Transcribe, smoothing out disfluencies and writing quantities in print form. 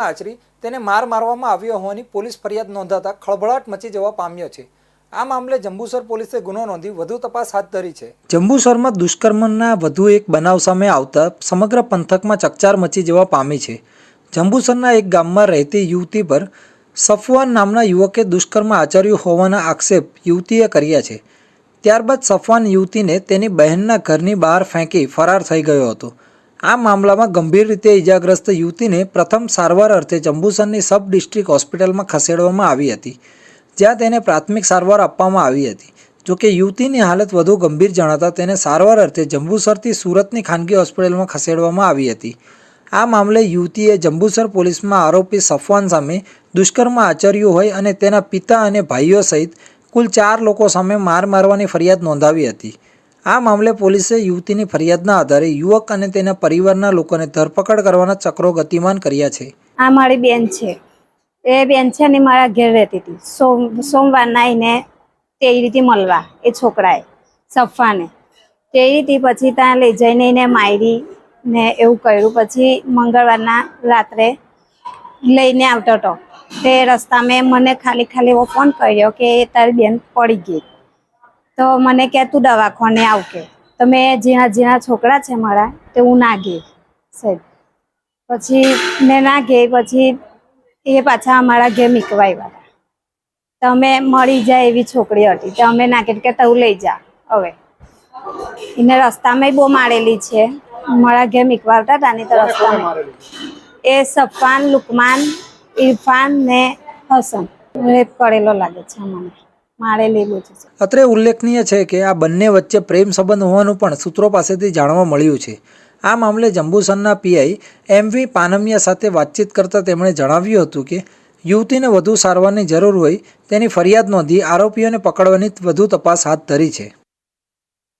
આચરી તેને માર મારવામાં આવ્યો હોવાની પોલીસ ફરિયાદ નોંધાતા ખળભળાટ મચી જવા પામ્યો છે। આ મામલે જંબુસર પોલીસે ગુનો નોંધી વધુ તપાસ હાથ ધરી છે। જંબુસરમાં દુષ્કર્મના વધુ એક બનાવ સામે આવતા સમગ્ર પંથકમાં ચકચાર મચી જવા પામી છે। જંબુસરના એક ગામમાં રહેતી યુવતી પર સફવાન નામના યુવકે દુષ્કર્મ આચર્યું હોવાના આક્ષેપ યુવતીએ કર્યા છે। ત્યારબાદ સફવાન યુવતીને તેની બહેનના ઘરની બહાર ફેંકી ફરાર થઈ ગયો હતો। આ મામલામાં ગંભીર રીતે ઇજાગ્રસ્ત યુવતીને પ્રથમ સારવાર અર્થે જંબુસરની સબ ડિસ્ટ્રિક્ટ હોસ્પિટલમાં ખસેડવામાં આવી હતી, જ્યાં તેને પ્રાથમિક સારવાર આપવામાં આવી હતી। જોકે યુવતીની હાલત વધુ ગંભીર જણાતા તેને સારવાર અર્થે જંબુસરથી સુરતની ખાનગી હોસ્પિટલમાં ખસેડવામાં આવી હતી। આ મામલે યુવતીએ જંબુસર પોલીસમાં આરોપી સફવાન સામે દુષ્કર્મ આચર્યું હોય અને તેના પિતા અને ભાઈઓ સહિત કુલ 4 લોકો સામે માર મારવાની ફરિયાદ નોંધાવી હતી। આ મામલે પોલીસે યુવતીની ફરિયાદના આધારે યુવક અને તેના પરિવારના લોકોને ધરપકડ કરવાના ચક્રો ગતિમાન કર્યા છે। આ મારી બેન છે, એ બેન છે ને મારા ઘેર રહેતી હતી। સોમવારના આવીને તે રીતે મળવા એ છોકરાએ સફવાને તે રીતે પછી ત્યાં લઈ જઈને એને મારી ને એવું કર્યું। પછી મંગળવારના રાત્રે લઈને આવતો હતો તે રસ્તામાં મને ખાલી એવો ફોન કર્યો કે તારી બેન પડી ગઈ, તો મને કે તું દવાખાને આવ કે, તો મેં ઝીણા છોકરા છે મારા તે હું ના ગઈ સાહેબ। પછી મેં ના ગઈ, પછી એ પાછા અમારા ઘેર મીકવા આવ્યા હતા। તો અમે મળી જાય એવી છોકરી હતી, તો અમે ના કીધું કે તું લઈ જા। હવે એને રસ્તામાં બહુ મારેલી છે, મારા ઘેર મીકવા આવતા હતા ને તો રસ્તામાં એ સફવાન, લુકમાન, ઇરફાન ને હસન રેપ કરેલો લાગે છે મને, મારેલી બહુ છે। અત્રે ઉલ્લેખનીય છે કે આ બંને વચ્ચે પ્રેમ સંબંધ હોવાનું પણ સૂત્રો પાસેથી જાણવા મળ્યું છે। આ મામલે જંબુસરના પીઆઈ એમ.વી. પાનમિયા સાથે વાતચીત કરતા તેમણે જણાવ્યું હતું કે યુવતીને વધુ સારવારની જરૂર હોય તેની ફરિયાદ નોંધી આરોપીઓને પકડવાની વધુ તપાસ હાથ ધરી છે।